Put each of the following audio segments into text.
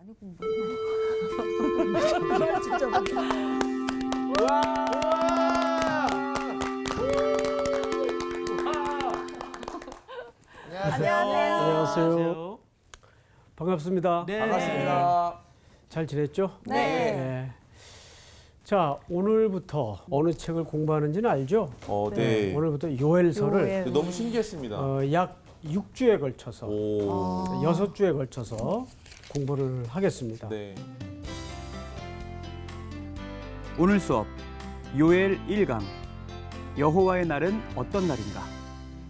많이 공부했네. 진짜 많이. 안녕하세요. 안녕하세요. 반갑습니다. 네. 반갑습니다. 잘 지냈죠? 네. 자, 오늘부터 어느 책을 공부하는지는 알죠? 네. 오늘부터 요엘서를 요엘. 너무 신기했습니다. 약 6주에 걸쳐서 오. 6주에 걸쳐서 공부를 하겠습니다. 네. 오늘 수업 요엘 1강 여호와의 날은 어떤 날인가?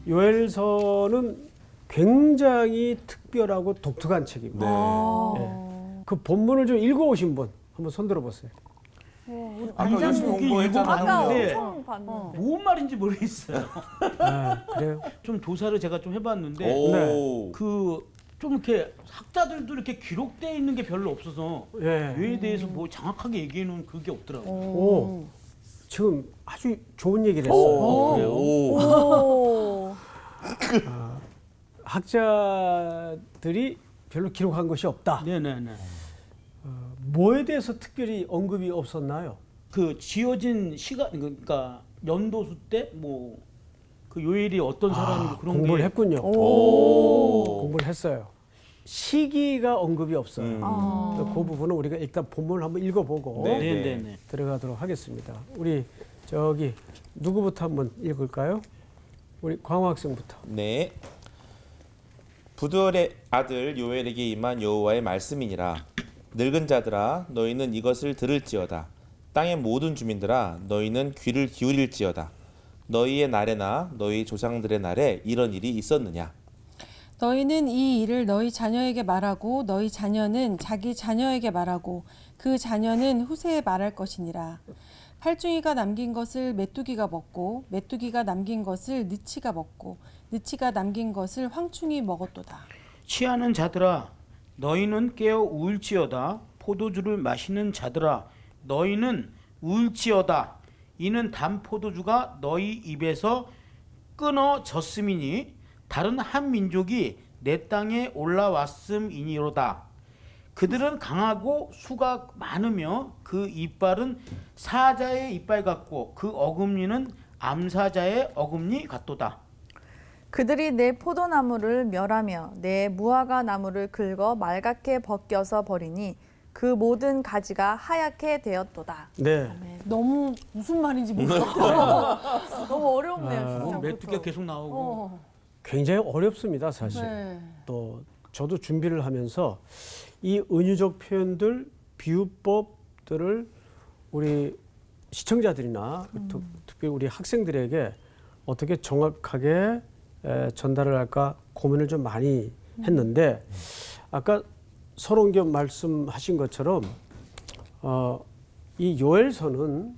요엘서는 굉장히 특별하고 독특한 책입니다. 네. 그 본문을 좀 읽어오신 분 한번 손들어 보세요. 아까 열심히 공부했잖아요. 아까 네. 엄청 봤는데. 뭔 말인지 모르겠어요. 그래요? 좀 조사를 제가 좀 해봤는데 오. 그 좀 이렇게 학자들도 이렇게 기록되어 있는 게 별로 없어서 예. 요에 대해서 뭐 정확하게 얘기해 놓은 그게 없더라고요. 오, 지금 아주 좋은 얘기를 했어요. 그래요? 오. 오. 학자들이 별로 기록한 것이 없다. 네네네. 뭐에 대해서 특별히 언급이 없었나요? 그 지어진 시간 그러니까 연도수 때 뭐 그 요엘이 어떤 사람이고 그런 공부를 게 했군요. 오. 공부를 했어요. 시기가 언급이 없어요. 음. 그 부분은 우리가 일단 본문을 한번 읽어보고 네. 네네네. 들어가도록 하겠습니다. 우리 저기 누구부터 한번 읽을까요? 우리 광호 학생부터. 네. 부두엘의 아들 요엘에게 임한 여호와의 말씀이니라. 늙은 자들아 너희는 이것을 들을지어다. 땅의 모든 주민들아 너희는 귀를 기울일지어다. 너희의 날에나 너희 조상들의 날에 이런 일이 있었느냐? 너희는 이 일을 너희 자녀에게 말하고 너희 자녀는 자기 자녀에게 말하고 그 자녀는 후세에 말할 것이니라. 팔중이가 남긴 것을 메뚜기가 먹고 메뚜기가 남긴 것을 느치가 먹고 느치가 남긴 것을 황충이 먹었도다. 취하는 자들아 너희는 깨어 울지어다. 포도주를 마시는 자들아 너희는 울지어다. 이는 단 포도주가 너희 입에서 끊어졌음이니 다른 한 민족이 내 땅에 올라왔음이니로다. 그들은 강하고 수가 많으며 그 이빨은 사자의 이빨 같고 그 어금니는 암사자의 어금니 같도다. 그들이 내 포도나무를 멸하며 내 무화과 나무를 긁어 말갛게 벗겨서 버리니 그 모든 가지가 하얗게 되었도다. 네. 너무 무슨 말인지 모르겠어요. 너무 어렵네요, 진짜. 메뚜기가 계속 나오고. 굉장히 어렵습니다, 사실. 네. 또 저도 준비를 하면서 이 은유적 표현들, 비유법들을 우리 시청자들이나 특별히 우리 학생들에게 어떻게 정확하게 전달을 할까 고민을 좀 많이 했는데 아까 서론겸 말씀하신 것처럼 이 요엘서는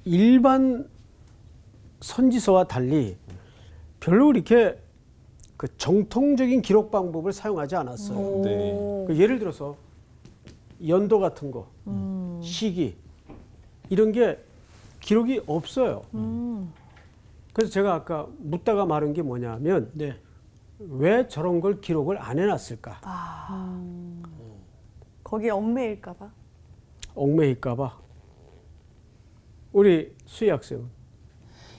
일반 선지서와 달리 별로 이렇게 그 정통적인 기록 방법을 사용하지 않았어요. 네. 그 예를 들어서 연도 같은 거, 시기 이런 게 기록이 없어요. 그래서 제가 아까 묻다가 말한 게 뭐냐면 네. 왜 저런 걸 기록을 안 해놨을까? 거기에 얽매일까봐. 얽매일까봐. 우리 수희 학생은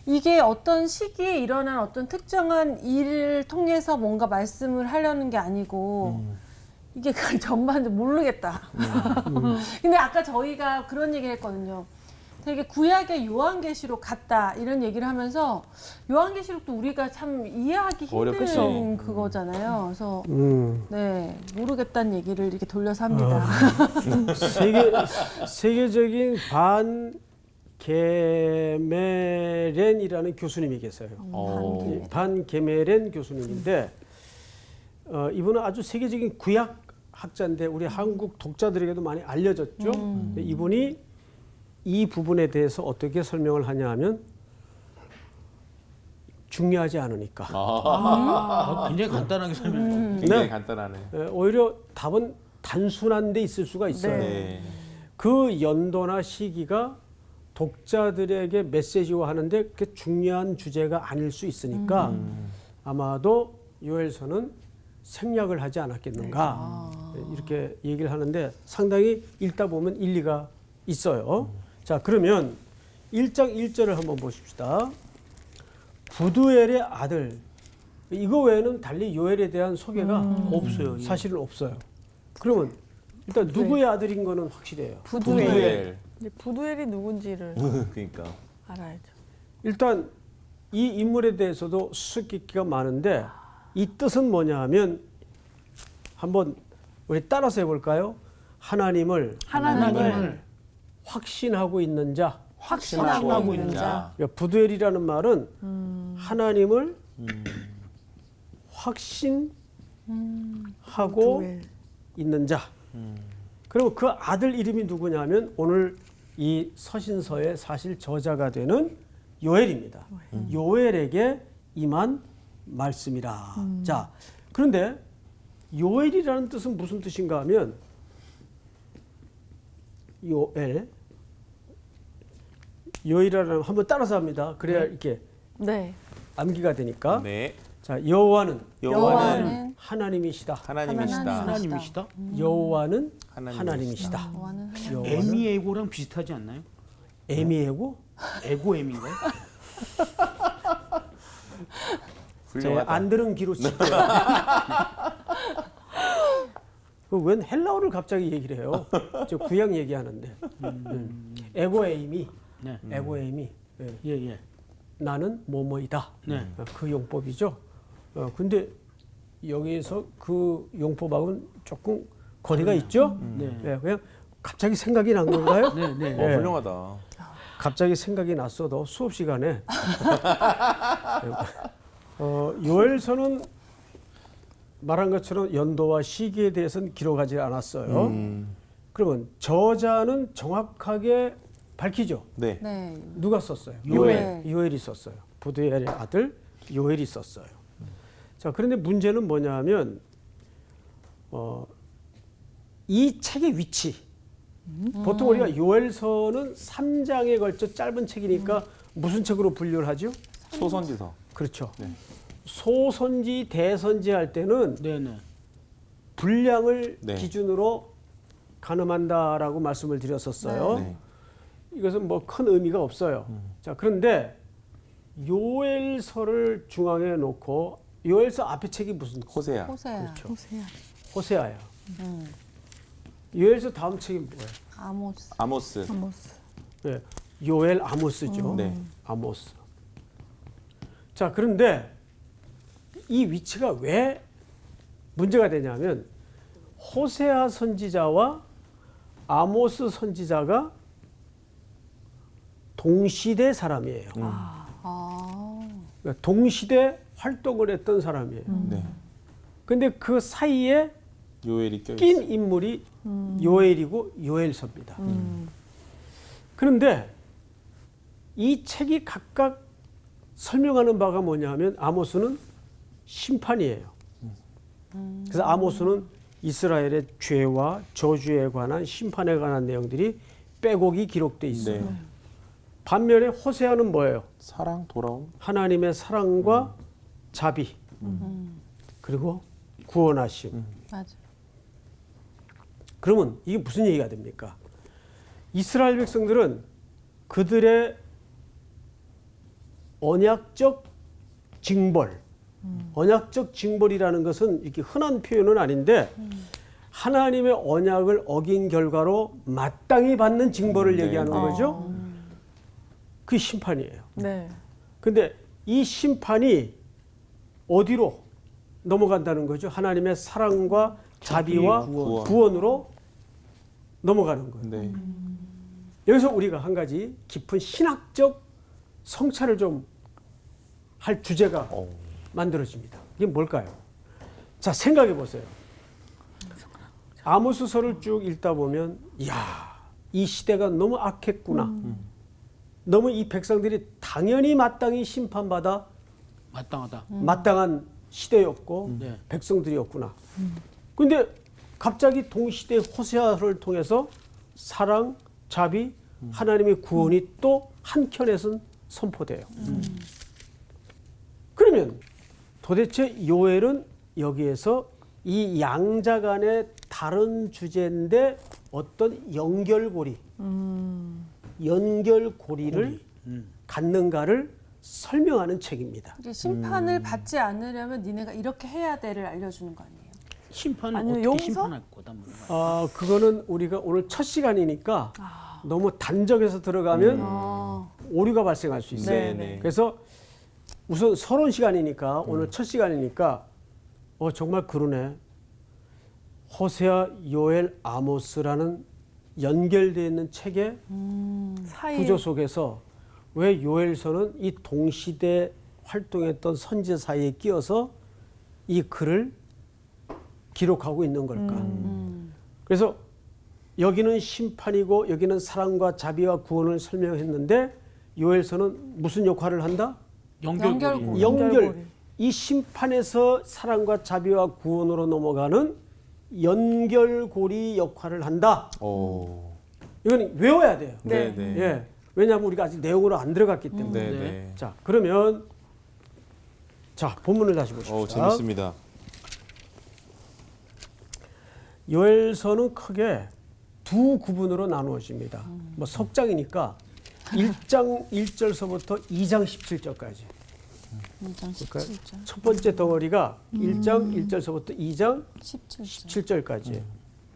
이게 어떤 시기에 일어난 어떤 특정한 일을 통해서 뭔가 말씀을 하려는 게 아니고 이게 그 전반적으로 모르겠다. 근데 아까 저희가 그런 얘기를 했거든요. 되게 구약의 요한계시록 같다 이런 얘기를 하면서 요한계시록도 우리가 참 이해하기 힘든 어렵겠죠. 그거잖아요. 그래서 음. 네 모르겠다는 얘기를 이렇게 돌려서 합니다. 세계적인 반게메렌이라는 교수님이 계세요. 이 반게메렌 교수님인데 이분은 아주 세계적인 구약 학자인데 우리 한국 독자들에게도 많이 알려졌죠. 이분이 이 부분에 대해서 어떻게 설명을 하냐 하면 중요하지 않으니까. 굉장히 간단하게 설명해. 굉장히 네. 간단하네. 오히려 답은 단순한 데 있을 수가 있어요. 네. 그 연도나 시기가 독자들에게 메시지화하는데 그렇게 중요한 주제가 아닐 수 있으니까 아마도 요엘서는 생략을 하지 않았겠는가 이렇게 얘기를 하는데 상당히 읽다 보면 일리가 있어요. 자, 그러면 1장 1절을 한번 보십시다. 부두엘의 아들, 이거 외에는 달리 요엘에 대한 소개가 없어요. 예. 사실은 없어요. 그러면 일단 누구의 아들인 거는 확실해요. 부두엘. 이제 부두엘이 누군지를 그러니까. 알아야죠. 일단 이 인물에 대해서도 수수께끼가 많은데 이 뜻은 뭐냐 하면 한번 우리 따라서 해볼까요? 하나님을 확신하고 있는 자. 확신하고 있는 자. 그러니까 부두엘이라는 말은 하나님을 확신하고 부두엘. 있는 자. 그리고 그 아들 이름이 누구냐면 오늘 이 서신서의 사실 저자가 되는 요엘입니다. 요엘에게 임한 말씀이라. 자, 그런데 요엘이라는 뜻은 무슨 뜻인가 하면 요엘이라는 한번 따라서 합니다. 그래야 이렇게 네. 암기가 되니까. 네. 자, 여호와는 여호와는 하나님이시다. 하나님이시다. 하나님이시다. 여호와는 하나님이시다. 하나님이시다. 여호와는 하나님. 여호와는 에미에고랑 비슷하지 않나요? 에미에고 에고엠인가요? 훌륭하다. 안 들은 귀로 칠게요. 웬 헬라어를 갑자기 얘기를 해요? 저 구약 얘기하는데. 에고에임이, 네. 에고에임이. 예, 예. 나는 뭐뭐이다. 네. 그 용법이죠. 근데 여기서 그 용법하고는 조금 거리가 있죠. 네. 예, 그냥 갑자기 생각이 난 건가요? 네, 네. 예. 훌륭하다. 갑자기 생각이 났어도 수업 시간에 요엘서는 말한 것처럼 연도와 시기에 대해서는 기록하지 않았어요. 그러면 저자는 정확하게 밝히죠. 네. 네. 누가 썼어요? 요엘. 요엘이 썼어요. 부두엘의 아들 요엘이 썼어요. 자, 그런데 문제는 뭐냐면 이 책의 위치. 보통 우리가 요엘서는 3장에 걸쳐 짧은 책이니까 무슨 책으로 분류를 하죠? 소선지서. 그렇죠. 네. 소선지, 대선지 할 때는 네, 네. 분량을 네. 기준으로 가늠한다라고 말씀을 드렸었어요. 네. 이것은 뭐 큰 의미가 없어요. 자, 그런데 요엘서를 중앙에 놓고 요엘서 앞에 책이 무슨 호세야. 호세야. 그렇죠. 보세요. 호세아야. 요엘서 다음 책이 뭐예요? 아모스. 아모스. 아모스. 네, 요엘 아모스죠. 네. 아모스. 자, 그런데 이 위치가 왜 문제가 되냐면 호세아 선지자와 아모스 선지자가 동시대 사람이에요. 아. 그러니까 동시대 활동을 했던 사람이에요. 네. 근데 그 사이에 요엘이 껴있어. 낀 인물이 요엘이고 요엘서입니다. 그런데 이 책이 각각 설명하는 바가 뭐냐 하면 아모스는 심판이에요. 그래서 아모스는 이스라엘의 죄와 저주에 관한 심판에 관한 내용들이 빼곡히 기록돼 있어요. 네. 반면에 호세아는 뭐예요? 사랑 돌아옴. 하나님의 사랑과 자비 그리고 구원하심. 맞아. 그러면 이게 무슨 얘기가 됩니까? 이스라엘 백성들은 그들의 언약적 징벌, 언약적 징벌이라는 것은 이렇게 흔한 표현은 아닌데 하나님의 언약을 어긴 결과로 마땅히 받는 징벌을 네. 얘기하는 거죠. 그게 심판이에요. 네. 근데 이 심판이 어디로 넘어간다는 거죠? 하나님의 사랑과 자비와 구원. 구원으로 넘어가는 거예요. 네. 여기서 우리가 한 가지 깊은 신학적 성찰을 좀 할 주제가 만들어집니다. 이게 뭘까요? 자, 생각해 보세요. 아모스서를 쭉 읽다 보면 이야, 이 시대가 너무 악했구나. 너무 이 백성들이 당연히 마땅히 심판받아 마땅하다. 마땅한 시대였고 네. 백성들이었구나. 근데 갑자기 동시대 호세아를 통해서 사랑, 자비, 하나님의 구원이 또 한켠에선 선포돼요. 그러면 도대체 요엘은 여기에서 이 양자 간의 다른 주제인데 어떤 연결고리를 갖는가를 설명하는 책입니다. 이제 심판을 받지 않으려면 니네가 이렇게 해야 돼를 알려주는 거 아니에요? 심판은 아니요, 어떻게 용서? 심판할 거다 뭐 이런 거. 그거는 우리가 오늘 첫 시간이니까 너무 단적해서 들어가면 오류가 발생할 수 있어요. 네, 네. 그래서 우선 서론 시간이니까 오늘 첫 시간이니까 정말 그러네. 호세아, 요엘, 아모스라는 연결되어 있는 책의 사이 구조 속에서 왜 요엘서는 이 동시대 활동했던 선지자 사이에 끼어서 이 글을 기록하고 있는 걸까? 그래서 여기는 심판이고 여기는 사랑과 자비와 구원을 설명했는데 요엘서는 무슨 역할을 한다? 연결고리. 연결. 이 심판에서 사랑과 자비와 구원으로 넘어가는 연결고리 역할을 한다. 이건 외워야 돼요. 네, 네. 예. 왜냐하면 우리가 아직 내용으로 안 들어갔기 때문에. 네, 네. 자, 그러면 본문을 다시 보십시오. 재밌습니다. 요엘서는 크게 두 구분으로 나누어집니다. 뭐 석장이니까 1장 1절서부터 2장 17절까지. 1장 17절. 첫 번째 덩어리가 1장 1절서부터 2장 17절. 17절까지.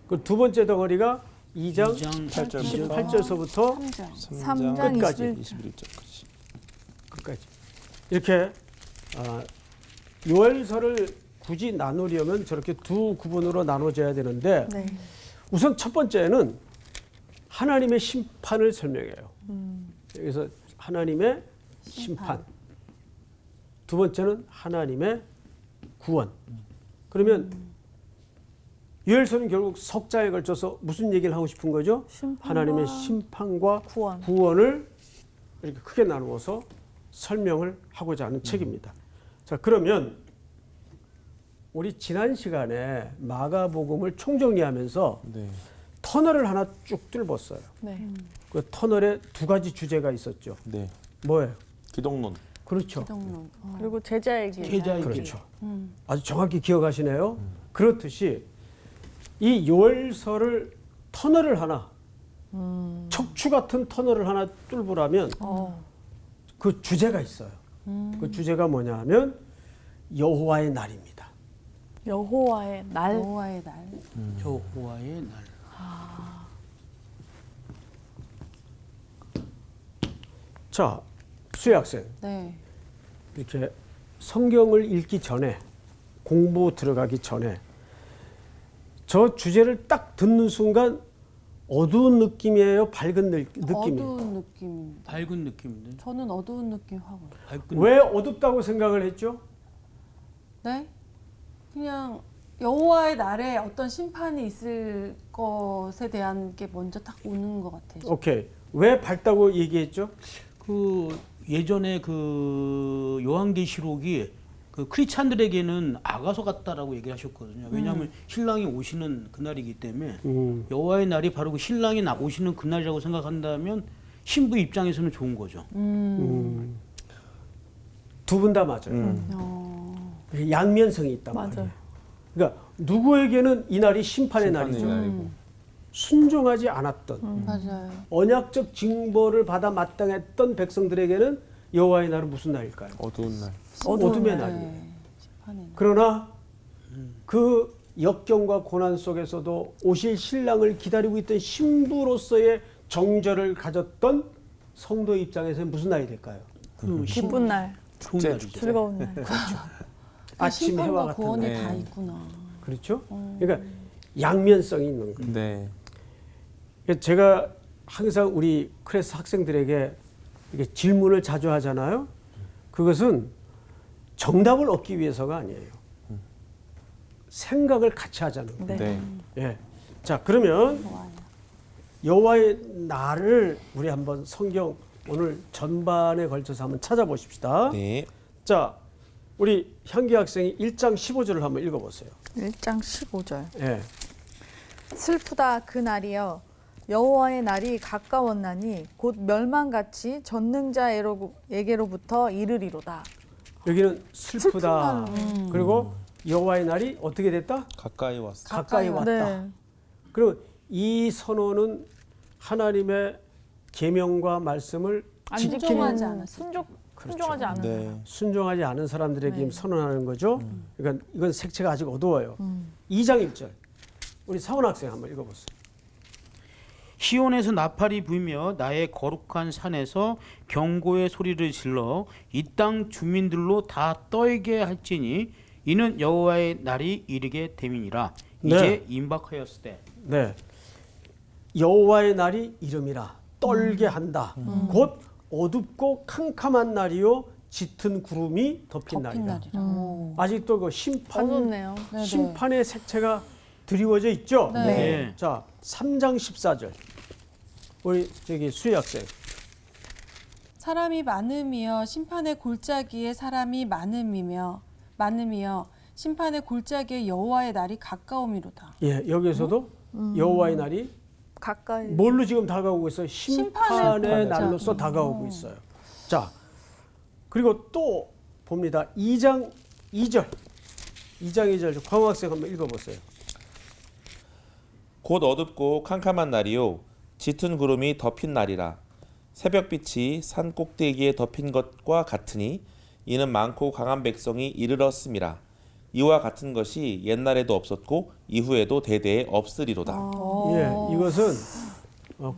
그 두 번째 덩어리가 2장 8절부터 18절서부터 3장. 3장 끝까지. 21절까지. 끝까지. 이렇게 요엘서를 굳이 나누려면 저렇게 두 구분으로 나눠져야 되는데 네. 우선 첫 번째는 하나님의 심판을 설명해요. 여기서 하나님의 심판. 두 번째는 하나님의 구원. 그러면 요엘서는 결국 석자에 걸쳐서 무슨 얘기를 하고 싶은 거죠? 심판과 하나님의 심판과 구원. 구원을 이렇게 크게 나누어서 설명을 하고자 하는 책입니다. 자, 그러면 우리 지난 시간에 마가복음을 총정리하면서 네. 터널을 하나 쭉 뚫었어요. 네. 그 터널에 두 가지 주제가 있었죠. 네. 뭐예요? 기독론. 그렇죠. 기독론. 그리고 제자에게 제자에게. 그렇죠. 아주 정확히 기억하시네요. 그렇듯이 이 요엘서를 터널을 하나, 척추 같은 터널을 하나 뚫으라면 그 주제가 있어요. 그 주제가 뭐냐 하면 여호와의 날입니다. 여호와의 날. 여호와의 날. 여호와의 날. 자, 수혜 학생. 네. 이렇게 성경을 읽기 전에 공부 들어가기 전에 저 주제를 딱 듣는 순간 어두운 느낌이에요, 밝은 느낌이에요. 어두운 느낌입니다. 밝은 느낌인데. 저는 어두운 느낌 하고. 밝은 왜 어둡다고 생각을 했죠? 네? 그냥 여호와의 날에 어떤 심판이 있을 것에 대한 게 먼저 딱 오는 것 같아요. 오케이. 왜 밝다고 얘기했죠? 그 예전에 그 요한계시록이 그 크리스찬들에게는 아가서 같다라고 얘기하셨거든요. 왜냐하면 신랑이 오시는 그날이기 때문에 여호와의 날이 바로 그 신랑이 오시는 그날이라고 생각한다면 신부 입장에서는 좋은 거죠. 두 분 다 맞아요. 양면성이 있단 맞아요. 말이에요. 그러니까 누구에게는 이 날이 심판의 날이죠. 날이고. 순종하지 않았던 맞아요. 언약적 징벌을 받아 마땅했던 백성들에게는 여호와의 날은 무슨 날일까요? 어두운 날. 어둠의 날이에요. 네. 심판의 날. 그러나 그 역경과 고난 속에서도 오실 신랑을 기다리고 있던 신부로서의 정절을 가졌던 성도 입장에서는 무슨 날이 될까요? 그 기쁜 날, 좋은 날이죠. 즐거운 날. 아침 해와 심판과 같은 구원이 날. 다 있구나. 그렇죠? 그러니까 양면성이 있는 거예요. 네. 그러니까 제가 항상 우리 클래스 학생들에게 이렇게 질문을 자주 하잖아요. 그것은 정답을 얻기 위해서가 아니에요. 생각을 같이 하자는 거예요. 네. 네. 예. 자, 그러면 좋아요. 여호와의 날을 우리 한번 성경 오늘 전반에 걸쳐서 한번 찾아보십시다. 네. 자, 우리 향기 학생이 1장 15절을 한번 읽어보세요. 1장 15절. 예. 슬프다 그 날이여 여호와의 날이 가까웠나니 곧 멸망같이 전능자에게로부터 이르리로다. 여기는 슬프다. 그리고 여호와의 날이 어떻게 됐다? 가까이 왔어. 가까이 왔다. 네. 그리고 이 선언은 하나님의 계명과 말씀을 안 순종하지 지키는 않았어요. 순종하지 않은 사람. 네. 순종하지 않은 사람들에게 네. 선언하는 거죠. 그러니까 이건 색채가 아직 어두워요. 2장 1절. 우리 사원 학생 한번 읽어보세요. 시온에서 나팔이 불며 나의 거룩한 산에서 경고의 소리를 질러 이 땅 주민들로 다 떨게 할지니 이는 여호와의 날이 이르게 됨이니라. 네. 이제 임박하였을 때. 네. 여호와의 날이 이름이라 떨게 한다. 곧 어둡고 캄캄한 날이요 짙은 구름이 덮인 덮인 날이다. 날이라. 오. 아직도 그 심판 어둡네요. 네네. 심판의 색채가 드리워져 있죠. 네. 네. 자, 3장 14절. 우리 저기 수희 학생. 사람이 많음이여 심판의 골짜기에 사람이 많음이여 심판의 골짜기에 여호와의 날이 가까움이로다. 예, 여기서도 여호와의 날이 가까이. 뭘로 지금 다가오고 있어요? 심판의 심판의 날로서 다가오고 있어요. 자, 그리고 또 봅니다. 2장 2절. 2장 2절. 광호 학생 한번 읽어보세요. 곧 어둡고 캄캄한 날이요 짙은 구름이 덮인 날이라. 새벽빛이 산 꼭대기에 덮인 것과 같으니 이는 많고 강한 백성이 이르렀음이라. 이와 같은 것이 옛날에도 없었고 이후에도 대대에 없으리로다. 예, 이것은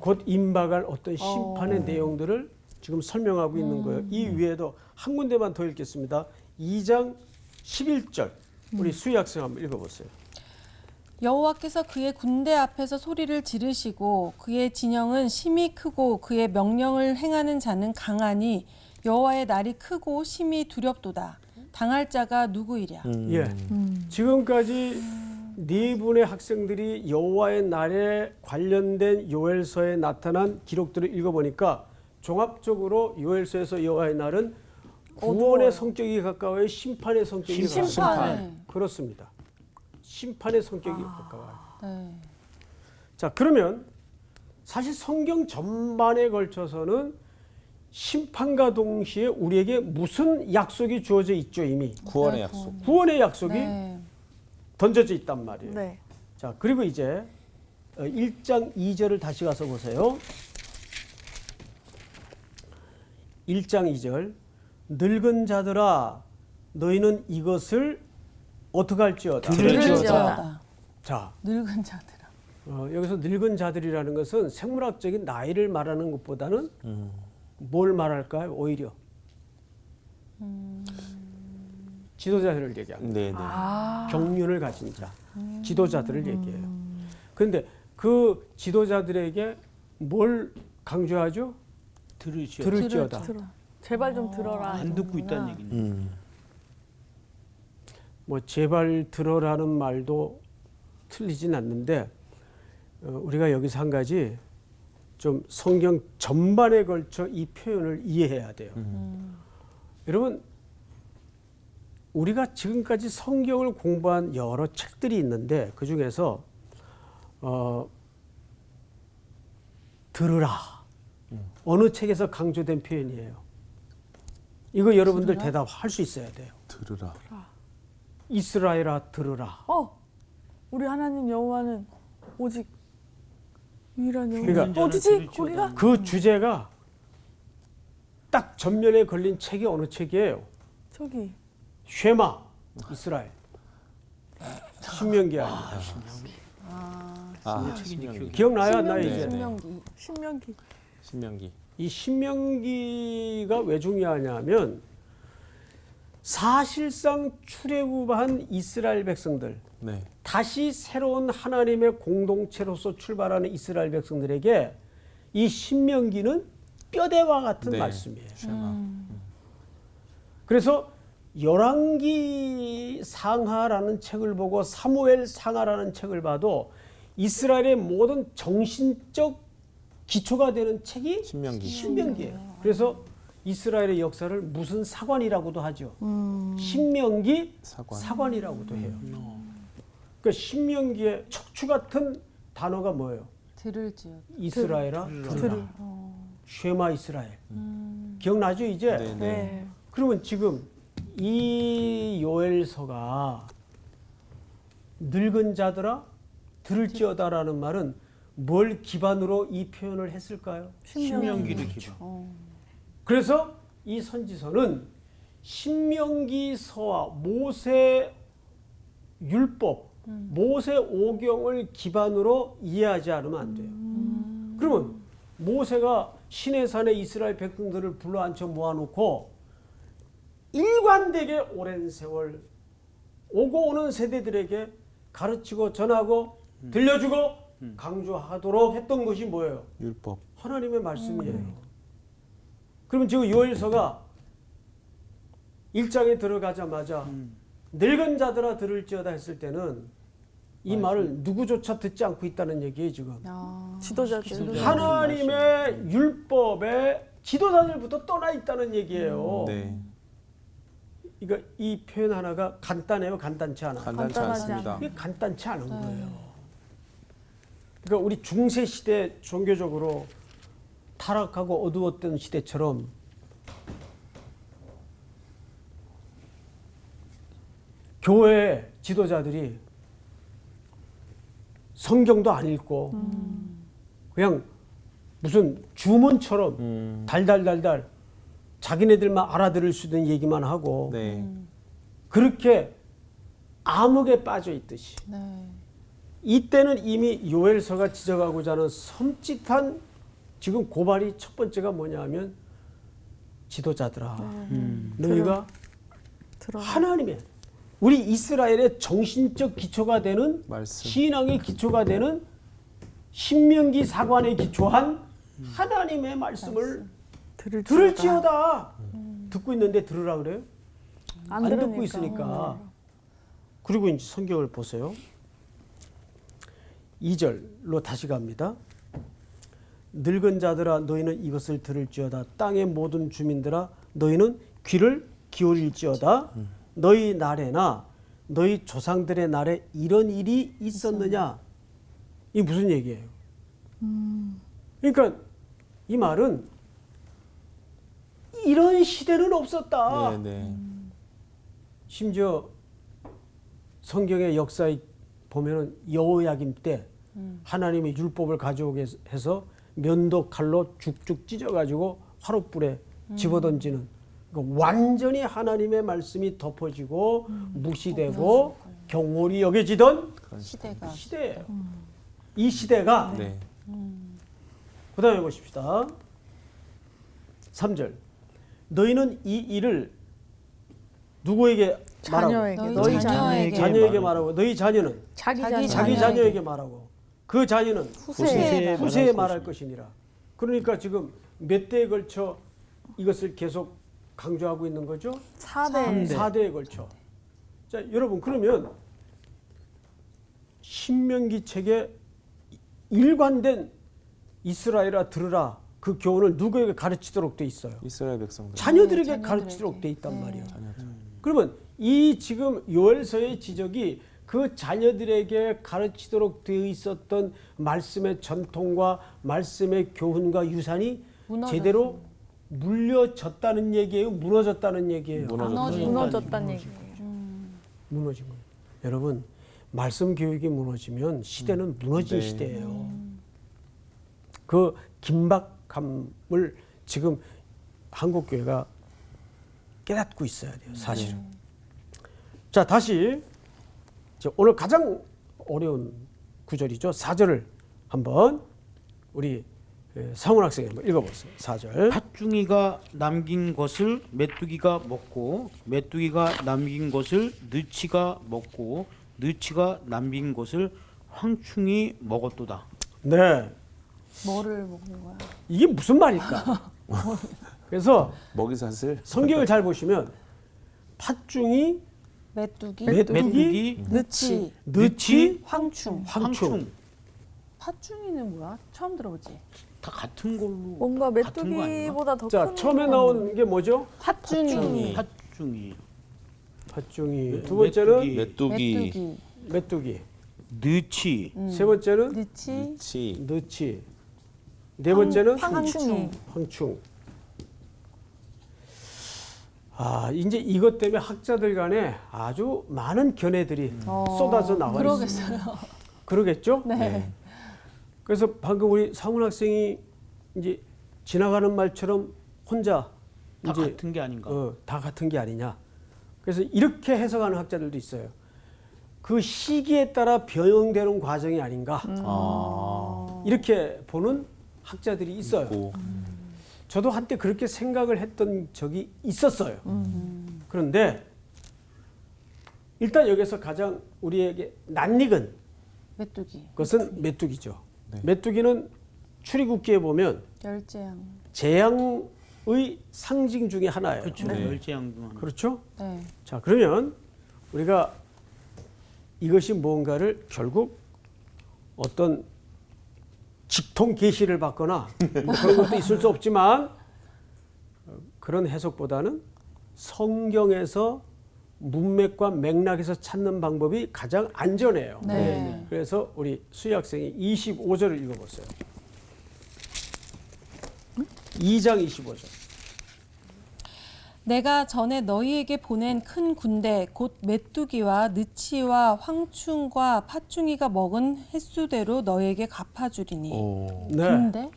곧 임박할 어떤 심판의 내용들을 지금 설명하고 있는 거예요. 이 위에도 한 군데만 더 읽겠습니다. 2장 11절. 우리 수희 학생 한번 읽어보세요. 여호와께서 그의 군대 앞에서 소리를 지르시고 그의 진영은 심히 크고 그의 명령을 행하는 자는 강하니 여호와의 날이 크고 심히 두렵도다. 당할 자가 누구이랴. 예, 지금까지 네 분의 학생들이 여호와의 날에 관련된 요엘서에 나타난 기록들을 읽어보니까 종합적으로 요엘서에서 여호와의 날은 구원의 성격이 가까워요, 심판의 성격이 가까워요. 심판에. 그렇습니다. 심판의 성격이 가까워요. 네. 자, 그러면 사실 성경 전반에 걸쳐서는 심판과 동시에 우리에게 무슨 약속이 주어져 있죠, 이미. 구원의 약속. 구원의 약속이 네. 던져져 있단 말이에요. 네. 자, 그리고 이제 1장 2절을 다시 가서 보세요. 1장 2절. 늙은 자들아 너희는 이것을 어떻게 할지어다. 들을지어다. 자, 늙은 자들아. 여기서 늙은 자들이라는 것은 생물학적인 나이를 말하는 것보다는 뭘 말할까요? 오히려 지도자들을 얘기합니다. 네, 네. 경륜을 가진 자, 지도자들을 얘기해요. 그런데 그 지도자들에게 뭘 강조하죠? 들으시오. 들을지어다. 들어. 제발 좀 들어라. 안 듣고 있다는 얘기는. 뭐 제발 들어라는 말도 틀리진 않는데 우리가 여기서 한 가지 좀 성경 전반에 걸쳐 이 표현을 이해해야 돼요. 여러분, 우리가 지금까지 성경을 공부한 여러 책들이 있는데 그 중에서 들으라 어느 책에서 강조된 표현이에요. 이거 여러분들 대답할 수 있어야 돼요. 들으라. 이스라엘아 들으라. 우리 하나님 여호와는 오직 유일한 여호와. 그러니까 어디지? 거기가? 그 주제가 딱 전면에 걸린 책이 어느 책이에요? 저기. 쉐마 이스라엘. 신명기 아닙니다. 신명기. 기억나요? 안 나요 이제? 신명기. 신명기. 신명기. 이 신명기가 왜 중요하냐면 사실상 출애굽한 이스라엘 백성들, 네. 다시 새로운 하나님의 공동체로서 출발하는 이스라엘 백성들에게 이 신명기는 뼈대와 같은 네. 말씀이에요. 쉐마. 그래서 열왕기 상하라는 책을 보고 사무엘 상하라는 책을 봐도 이스라엘의 모든 정신적 기초가 되는 책이 신명기예요. 그래서 이스라엘의 역사를 무슨 사관이라고도 하죠. 신명기 사관이라고도 해요. 그러니까 신명기의 척추 같은 단어가 뭐예요? 들을지어다. 이스라엘아 들으라. 쉐마 이스라엘. 기억나죠 이제? 네, 네. 네. 그러면 지금 이 요엘서가 늙은 자들아 들을지어다라는 말은 뭘 기반으로 이 표현을 했을까요? 신명기를 기반. 그래서 이 선지서는 신명기서와 모세 율법, 모세 오경을 기반으로 이해하지 않으면 안 돼요. 그러면 모세가 시내산에 이스라엘 백성들을 불러앉혀 모아놓고 일관되게 오랜 세월 오고 오는 세대들에게 가르치고 전하고 들려주고 강조하도록 했던 것이 뭐예요? 율법. 하나님의 말씀이에요. 그러면 지금 요엘서가 1장에 들어가자마자 늙은 자들아 들을지어다 했을 때는 이 말을 누구조차 듣지 않고 있다는 얘기예요 지금. 지도자들. 하나님의 율법에 지도자들부터 떠나 있다는 얘기예요. 네. 그러니까 이 표현 하나가 간단해요, 간단치 않아. 간단치 간단하지 않습니다. 이게 간단치 않은 거예요. 그러니까 우리 중세 시대 종교적으로 타락하고 어두웠던 시대처럼 교회 지도자들이 성경도 안 읽고 그냥 무슨 주문처럼 달달달달 자기네들만 알아들을 수 있는 얘기만 하고 네. 그렇게 암흑에 빠져 있듯이 네. 이때는 이미 요엘서가 지적하고자 하는 섬찟한 지금 고발이 첫 번째가 뭐냐면 지도자들아 너희가 하나님의 우리 이스라엘의 정신적 기초가 되는 말씀. 신앙의 기초가 되는 신명기 사관에 기초한 하나님의 말씀을 들을지어다. 듣고 있는데 들으라 그래요? 안 듣고 들으니까. 있으니까. 그리고 이제 성경을 보세요. 2절로 다시 갑니다. 늙은 자들아 너희는 이것을 들을지어다. 땅의 모든 주민들아 너희는 귀를 기울일지어다. 너희 날에나 너희 조상들의 날에 이런 일이 있었느냐? 이게 무슨 얘기예요? 그러니까 이 말은 이런 시대는 없었다. 네, 네. 심지어 성경의 역사에 보면은 여호야김 때 하나님의 율법을 가져오게 해서 면도 칼로 죽죽 찢어가지고 화롯불에 집어던지는 그러니까 완전히 하나님의 말씀이 덮어지고 무시되고 경홀히 여겨지던 시대가 시대예요. 이 시대가 네. 그 다음에 보십시다. 3절 너희는 이 일을 누구에게 말하고? 자녀에게. 너희 너희 자녀에게. 자녀에게 말하고 너희 자녀는 자기 자기 자기 자녀에게 말하고 그 자녀는 후세에 후세에 말할 것이니라. 그러니까 지금 몇 대에 걸쳐 이것을 계속 강조하고 있는 거죠? 4대. 4대에 걸쳐. 자, 여러분 그러면 신명기 책에 일관된 이스라엘아 들으라 그 교훈을 누구에게 가르치도록 돼 있어요? 이스라엘 백성들. 자녀들에게 자녀들에게. 가르치도록 돼 있단 말이에요. 그러면 이 지금 요엘서의 지적이 그 자녀들에게 가르치도록 되어 있었던 말씀의 전통과 말씀의 교훈과 유산이 무너졌어요. 제대로 물려졌다는 얘기예요? 무너졌다는 얘기예요? 무너졌다는 얘기예요. 무너진 거예요. 여러분 말씀 교육이 무너지면 시대는 무너진 네. 시대예요. 그 긴박함을 지금 한국 교회가 깨닫고 있어야 돼요. 사실은. 자 다시 오늘 가장 어려운 구절이죠. 4절을 한번 우리 상훈 학생이 한번 읽어보세요. 4절. 팥중이가 남긴 것을 메뚜기가 먹고 메뚜기가 남긴 것을 느치가 먹고 느치가 남긴 것을 황충이 먹었도다. 네. 뭐를 먹는 거야? 이게 무슨 말일까? 그래서 먹이사슬. 성경을 잘 보시면 팥중이, 메뚜기, 메뚜기, 느치, 느치, 황충. 황충. 팥중이는 뭐야? 처음 들어보지. 다 같은 걸로. 뭔가 같은 거 아닌가? 메뚜기보다 더 자 큰 처음에 거 나온 게 뭐죠? 팥중이, 팥중이. 팥중이. 두 번째는 메뚜기. 메뚜기. 느치. 세 번째는 느치, 치. 느치. 네 번째는 황충. 황충. 이제 이것 때문에 학자들 간에 아주 많은 견해들이 쏟아져 나와 있어요. 그러겠어요. 그러겠죠? 네. 그래서 방금 우리 상훈 학생이 이제 지나가는 말처럼 혼자 다 이제 같은 게 아닌가. 다 같은 게 아니냐. 그래서 이렇게 해석하는 학자들도 있어요. 그 시기에 따라 변형되는 과정이 아닌가. 이렇게 보는 학자들이 있어요. 있고. 저도 한때 그렇게 생각을 했던 적이 있었어요. 그런데 일단 여기서 가장 우리에게 낯익은 메뚜기, 것은 메뚜기죠. 네. 메뚜기는 출애굽기에 보면 열재양. 재앙의 상징 중에 하나예요. 그렇죠. 네. 열재양도. 그렇죠? 네. 자, 그러면 우리가 이것이 뭔가를 결국 어떤 직통 계시를 받거나 뭐 그런 것도 있을 수 없지만 그런 해석보다는 성경에서 문맥과 맥락에서 찾는 방법이 가장 안전해요. 네. 그래서 우리 수희 학생이 25절을 읽어보세요. 2장 25절. 내가 전에 너희에게 보낸 큰 군대 곧 메뚜기와 느치와 황충과 팥충이가 먹은 횟수대로 너희에게 갚아주리니. 네. 군대?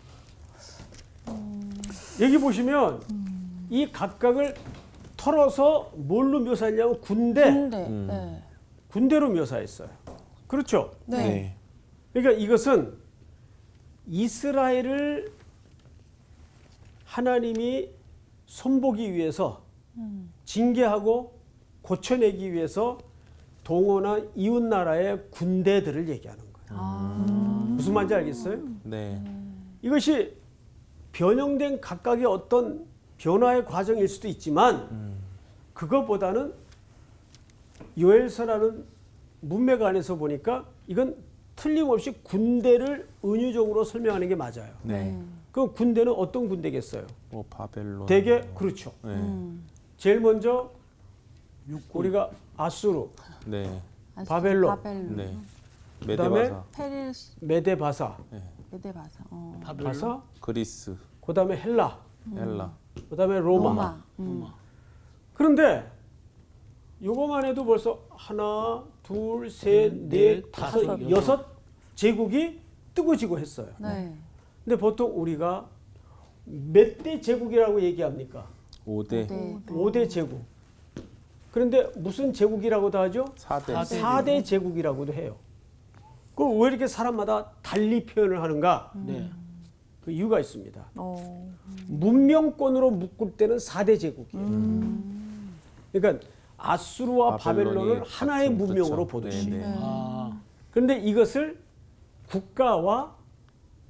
여기 보시면 이 각각을 털어서 뭘로 묘사했냐면 군대, 네. 군대로 묘사했어요. 그렇죠? 네. 그러니까 이것은 이스라엘을 하나님이 손보기 위해서 징계하고 고쳐내기 위해서 동원한 이웃 나라의 군대들을 얘기하는 거예요. 무슨 말인지 알겠어요? 네. 이것이 변형된 각각의 어떤 변화의 과정일 수도 있지만 그것보다는 요엘서라는 문맥 안에서 보니까 이건 틀림없이 군대를 은유적으로 설명하는 게 맞아요. 네. 그 군대는 어떤 군대겠어요? 뭐 바벨론. 대개 그렇죠. 네. 제일 먼저 우리가 아수르, 네. 바벨론. 네. 그다음에 메데바사. 페르시, 메데바사, 메데바사. 바사, 그리스. 그다음에 헬라, 헬라. 그다음에 로마. 로마. 그런데 요거만 해도 벌써 하나, 둘, 셋, 넷, 다섯, 여섯 제국이 뜨거지고 했어요. 네. 근데 보통 우리가 몇 대 제국이라고 얘기합니까? 5대. 네. 5대 제국. 그런데 무슨 제국이라고도 하죠? 4대. 4대 제국이라고도 해요. 그럼 왜 이렇게 사람마다 달리 표현을 하는가? 네. 그 이유가 있습니다. 문명권으로 묶을 때는 4대 제국이에요. 그러니까 아수르와 바벨론을 하나의 같은, 문명으로 그렇죠. 보듯이. 네, 네. 아, 그런데 이것을 국가와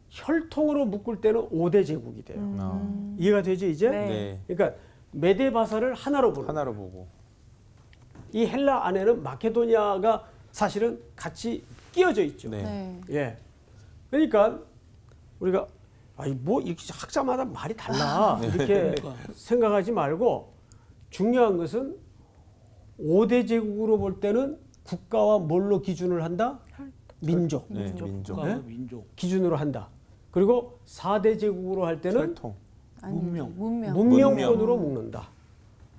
혈통으로 묶을 때는 5대 제국이 돼요. 이해가 되죠, 이제? 네. 그러니까 메데바사를 하나로 보는 하나로 보고. 이 헬라 안에는 마케도니아가 사실은 같이 끼어져 있죠. 네. 네. 예. 그러니까 우리가 아니 뭐 이렇게 학자마다 말이 달라 이렇게 생각하지 말고 중요한 것은 5대 제국으로 볼 때는 국가와 뭘로 기준을 한다? 민족. 네. 민족. 국가, 네? 민족. 기준으로 한다. 그리고 4대 제국으로 할 때는 혈통. 문명. 문명권으로 묶는다.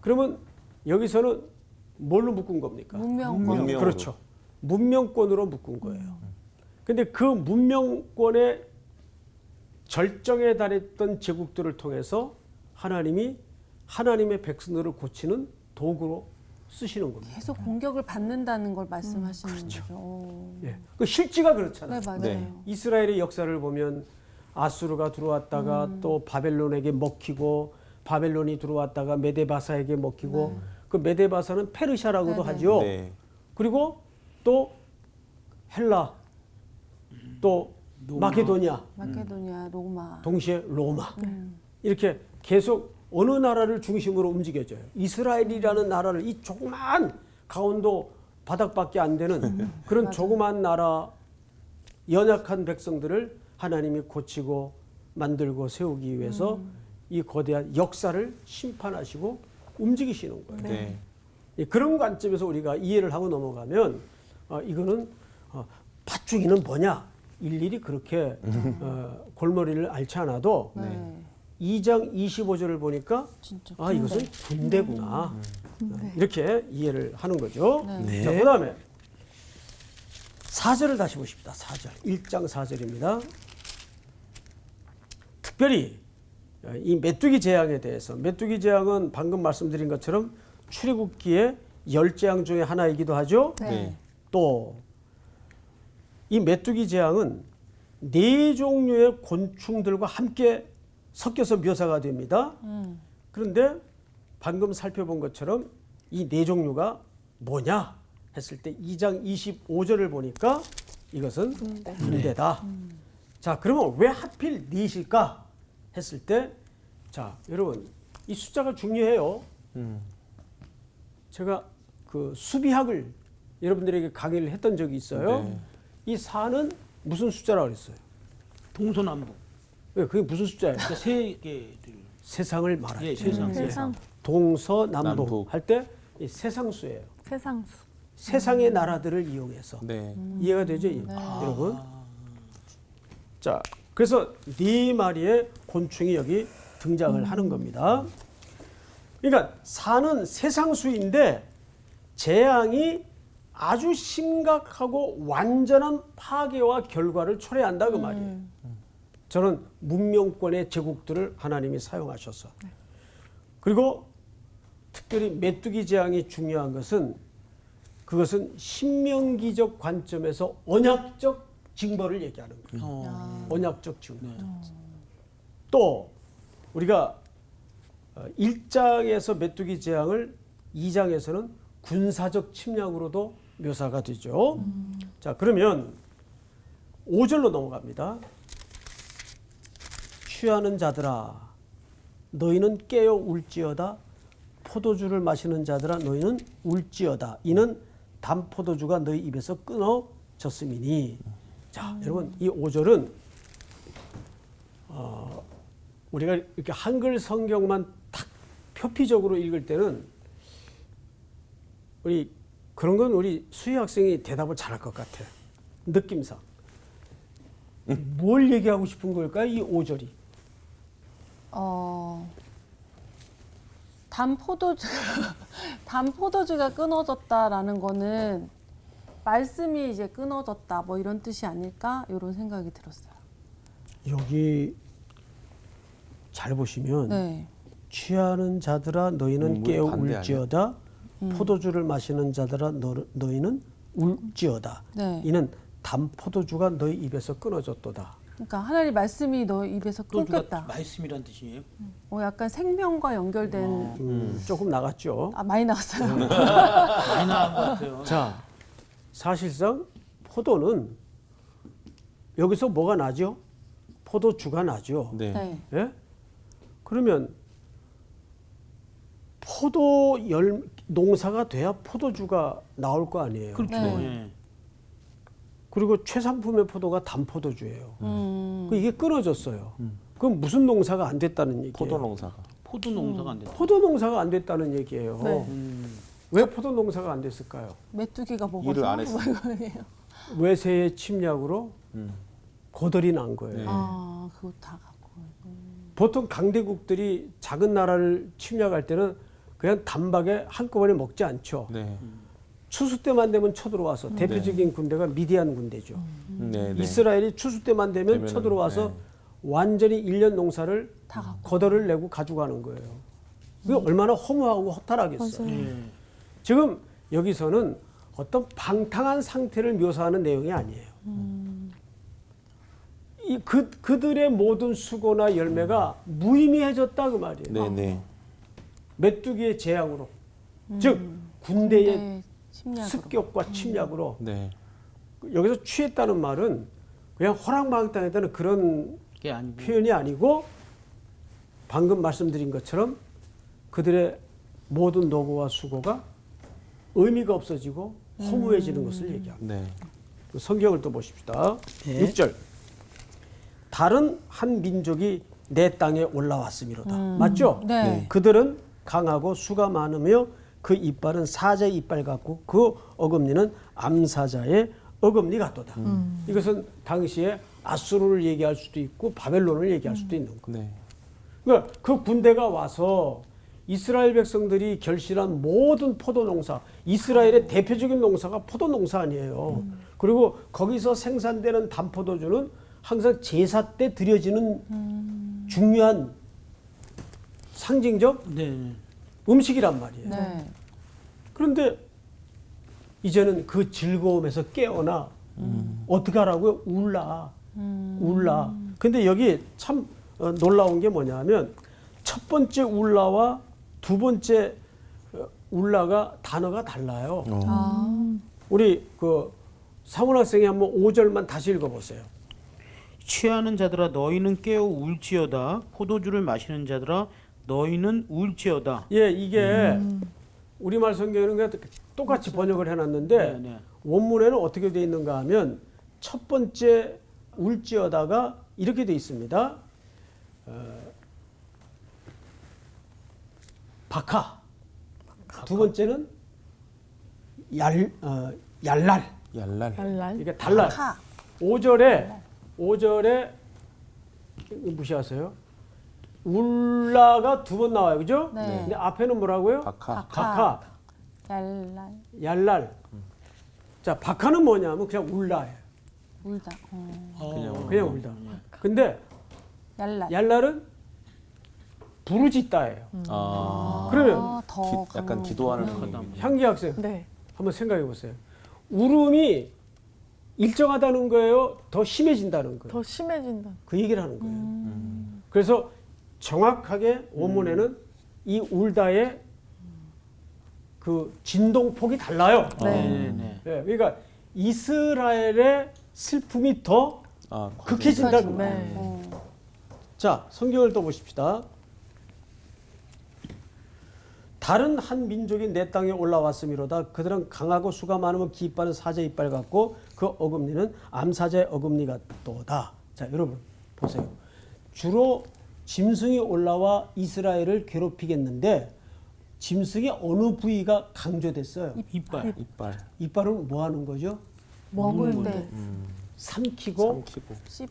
그러면 여기서는 뭘로 묶은 겁니까? 문명권. 문명으로. 그렇죠. 문명권으로 묶은 거예요. 근데 그 문명권의 절정에 달했던 제국들을 통해서 하나님이 하나님의 백성들을 고치는 도구로 쓰시는 겁니다. 계속 공격을 받는다는 걸 말씀하시는 거죠. 오. 예. 그 실지가 그렇잖아요. 네, 맞아요. 네. 이스라엘의 역사를 보면 아수르가 들어왔다가 또 바벨론에게 먹히고 바벨론이 들어왔다가 메데바사에게 먹히고 그 메데바사는 페르시아라고도 네네. 하죠. 네. 그리고 또 헬라 또 마케도니아 마케도니아, 로마. 동시에 로마 이렇게 계속 어느 나라를 중심으로 움직여져요. 이스라엘이라는 나라를 이 조그만 강원도 바닥밖에 안 되는 그런 조그만 나라 연약한 백성들을 하나님이 고치고 만들고 세우기 위해서 이 거대한 역사를 심판하시고 움직이시는 거예요. 네. 예, 그런 관점에서 우리가 이해를 하고 넘어가면 이거는 팥죽이는 뭐냐 일일이 그렇게 골머리를 앓지 않아도 네. 2장 25절을 보니까 진짜 아 이것은 군대구나. 이렇게 이해를 하는 거죠. 네. 자, 그다음에 4절을 다시 보십시다. 4절. 1장 4절입니다. 특별히 이 메뚜기 재앙에 대해서 메뚜기 재앙은 방금 말씀드린 것처럼 출애굽기의 10재앙 중에 하나이기도 하죠. 네. 또 이 메뚜기 재앙은 4종류의 곤충들과 함께 섞여서 묘사가 됩니다. 그런데 방금 살펴본 것처럼 이 4종류가 뭐냐 했을 때 2장 25절을 보니까 이것은 군대다. 자, 그러면 왜 하필 4일까 했을 때, 자, 여러분 이 숫자가 중요해요. 제가 그 수비학을 여러분들에게 강의를 했던 적이 있어요. 네. 이 4는 무슨 숫자라고 그랬어요? 동서남북. 왜 그게 무슨 숫자예요? 그러니까 세 개들. 세상을 말하죠. 예, 세상. 세상, 동서남북 남북. 할 때 이 세상수예요. 세상수. 세상의 나라들을 이용해서 네. 이해가 되죠, 여러분? 자, 그래서 4마리의 곤충이 여기 등장을 하는 겁니다. 그러니까 4는 세상수인데 재앙이 아주 심각하고 완전한 파괴와 결과를 초래한다 그 말이에요. 저는 문명권의 제국들을 하나님이 사용하셔서. 그리고 특별히 메뚜기 재앙이 중요한 것은 그것은 신명기적 관점에서 언약적 징벌을 얘기하는 거예요. 언약적 징벌. 또 우리가 1장에서 메뚜기 재앙을 2장에서는 군사적 침략으로도 묘사가 되죠. 자, 그러면 5절로 넘어갑니다. 취하는 자들아 너희는 깨어 울지어다 포도주를 마시는 자들아 너희는 울지어다 이는 단 포도주가 너희 입에서 끊어졌음이니. 자, 여러분 이 5절은 우리가 이렇게 한글 성경만 딱 표피적으로 읽을 때는 우리 그런 건 우리 수희 학생이 대답을 잘할 것 같아. 느낌상. 뭘 얘기하고 싶은 걸까요? 이 5절이. 단 포도주가 끊어졌다라는 거는 말씀이 이제 끊어졌다 뭐 이런 뜻이 아닐까 이런 생각이 들었어요. 여기 잘 보시면 네. 취하는 자들아 너희는 깨어 울지어다 포도주를 마시는 자들아 너희는 울지어다 네. 이는 단 포도주가 너희 입에서 끊어졌도다. 그러니까 하나님 말씀이 너 입에서 포도주가 끊겼다. 말씀이란 뜻이에요. 약간 생명과 연결된 조금 나갔죠. 많이 나왔어요. 많이 나온 것 같아요. 자, 사실상 포도는 여기서 뭐가 나죠? 포도주가 나죠. 네. 네. 예? 그러면 포도 농사가 돼야 포도주가 나올 거 아니에요. 그렇죠. 네. 예. 그리고 최상품의 포도가 단포도주예요. 음. 이게 끊어졌어요. 그럼 무슨 농사가 안 됐다는 얘기예요? 포도 농사가. 포도 농사가 안 됐다. 포도 농사가 안 됐다는 얘기예요. 네. 왜 포도 농사가 안 됐을까요? 메뚜기가 먹어서 일을 안 했어요. 외세의 침략으로 거덜이 난 거예요. 네. 그거 다 갖고. 보통 강대국들이 작은 나라를 침략할 때는 그냥 단박에 한꺼번에 먹지 않죠. 네. 추수 때만 되면 쳐들어와서 대표적인 군대가 미디안 군대죠. 네. 네. 이스라엘이 추수 때만 되면 되면은, 쳐들어와서 네. 완전히 1년 농사를 다 갖고. 거덜을 내고 가져가는 거예요. 그게 얼마나 허무하고 허탈하겠어요. 예. 지금 여기서는 어떤 방탕한 상태를 묘사하는 내용이 아니에요. 그들의 모든 수고나 열매가 무의미해졌다 그 말이에요. 네. 네. 메뚜기의 재앙으로, 즉 군대의 네, 침략으로. 습격과 침략으로. 네. 여기서 취했다는 말은 그냥 호랑방탕했다는 그런 그게 아니고 표현이 아니고 방금 말씀드린 것처럼 그들의 모든 노고와 수고가 의미가 없어지고 허무해지는 것을 얘기합니다. 네. 성경을 또 보십시다. 6절. 다른 한 민족이 내 땅에 올라왔음이로다. 맞죠? 네. 그들은 강하고 수가 많으며 그 이빨은 사자의 이빨 같고 그 어금니는 암사자의 어금니 같도다. 이것은 당시에 아수르를 얘기할 수도 있고 바벨론을 얘기할 수도 있는 거예요. 네. 그러니까 그 군대가 와서 이스라엘 백성들이 결실한 모든 포도 농사, 이스라엘의 대표적인 농사가 포도 농사 아니에요. 그리고 거기서 생산되는 단포도주는 항상 제사 때 드려지는 중요한 상징적 네. 음식이란 말이에요. 네. 그런데 이제는 그 즐거움에서 깨어나 어떻게 하라고요? 울라. 근데 여기 참 놀라운 게 뭐냐면 첫 번째 울라와 두 번째 울라가 단어가 달라요. 우리 그 사문 학생이 한번 5절만 다시 읽어보세요. 취하는 자들아 너희는 깨어 울지어다. 포도주를 마시는 자들아 너희는 울지어다. 예, 이게 우리말 성경에는 그냥 똑같이 번역을 해놨는데 네, 네. 원문에는 어떻게 되어 있는가 하면 첫 번째 울지어다가 이렇게 되어 있습니다. 바카. 두 번째는 얄랄. 얄랄. 랄랄. 이게 달라요. 카. 5절에 무시하세요. 울라가 두 번 나와요. 그죠? 네. 근데 앞에는 뭐라고요? 바카. 바카. 얄랄. 얄랄. 자, 바카는 뭐냐면 그냥 울라예요. 울다. 그냥 울다. 근데 얄랄. 얄랄은 부르짖다예요. 아. 그러면 더 약간 기도하는 그런 의미. 향기 학생 네. 한번 생각해 보세요. 울음이 일정하다는 거예요? 더 심해진다는 거예요? 더 심해진다. 그 얘기를 하는 거예요. 그래서 정확하게 원문에는 이 울다의 그 진동폭이 달라요. 네, 네. 예, 그러니까 이스라엘의 슬픔이 더 아, 극해진다는 거예요. 네. 자, 성경을 또 보십시다. 다른 한 민족이 내 땅에 올라왔음이로다. 그들은 강하고 수가 많으면 기입하는 사자 이빨 같고 그 어금니는 암사자의 어금니 같도다. 자, 여러분 보세요. 주로 짐승이 올라와 이스라엘을 괴롭히겠는데 짐승의 어느 부위가 강조됐어요? 이빨. 이빨. 이빨은 뭐 하는 거죠? 먹을 때 삼키고 삼키고. 씹.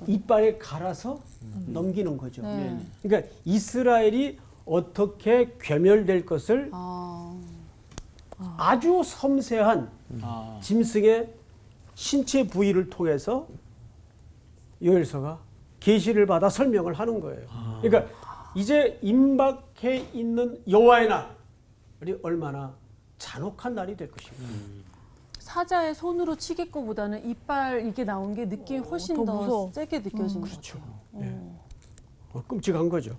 이빨에 갈아서 넘기는 거죠. 네. 그러니까 이스라엘이 어떻게 괴멸될 것을 아. 아주 섬세한 아. 짐승의 신체 부위를 통해서 요엘서가 계시를 받아 설명을 하는 거예요. 그러니까 이제 임박해 있는 여호와의 날이 얼마나 잔혹한 날이 될 것인가. 사자의 손으로 치겠고보다는 이빨 이게 나온 게 느낌이 훨씬 더 더 무서워. 세게 느껴지는 그렇죠. 거죠. 예. 끔찍한 거죠.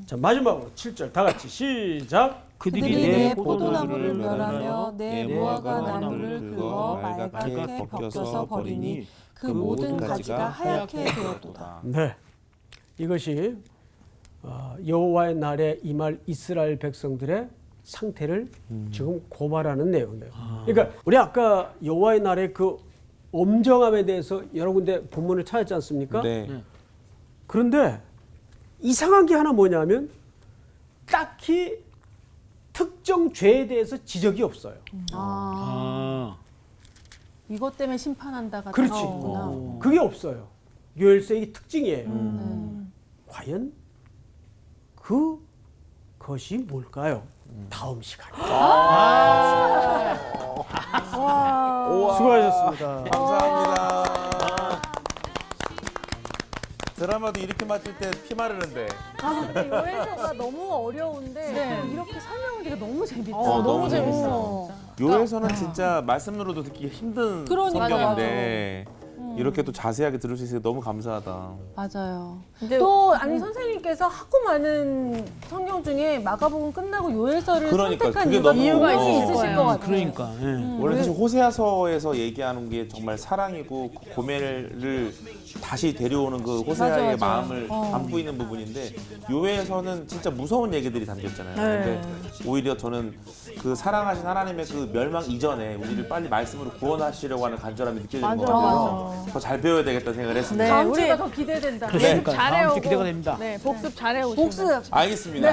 자, 마지막으로 7절 다 같이 시작. 그들이 내 포도나무를 멸하며 내 무화과 나무를 긁어 말갛게 벗겨서 버리니 그 모든 가지가 하얗게 되었도다. 네, 이것이 여호와의 날에 임할 이스라엘 백성들의 상태를 지금 고발하는 내용이에요. 그러니까 우리 아까 여호와의 날의 그 엄정함에 대해서 여러 군데 본문을 찾았지 않습니까? 네. 그런데 이상한 게 하나 뭐냐면 딱히 특정 죄에 대해서 지적이 없어요. 아. 이것 때문에 심판한다가 그렇지. 나오구나. 그게 없어요. 요엘서의 특징이에요. 과연 그것이 뭘까요? 다음 시간에. 수고하셨습니다. 감사합니다. 드라마도 이렇게 맞출 때 피 마르는데. 근데 요엘서가 너무 어려운데 이렇게 설명하기가 너무 재밌다. 너무 재밌어. 요에서는 진짜 말씀으로도 듣기 힘든 그러니까요. 성경인데 이렇게 또 자세하게 들을 수 있어서 너무 감사하다. 맞아요. 근데 또 아니 선생님께서 하고 많은 성경 중에 마가복음 끝나고 요엘서를 그러니까, 선택한 그게 이유가 너무- 분명히 어. 있으실 거예요. 것 같아요. 그러니까. 예. 원래 사실 호세아서에서 얘기하는 게 정말 사랑이고 그 고멜을 다시 데려오는 그 호세아의 맞아, 맞아. 마음을 안보이는 부분인데 요에서는 진짜 무서운 얘기들이 담겨 있잖아요. 근데 오히려 저는 그 사랑하신 하나님의 그 멸망 이전에 우리를 빨리 말씀으로 구원하시려고 하는 간절함이 느껴지는 것 같아서 더 잘 배워야 되겠다는 생각을 했습니다. 네, 다음 우리 주가 더 기대된다. 그러니까 잘해오고. 다음 주 기대가 됩니다. 네, 복습 잘해오시고. 복습. 알겠습니다.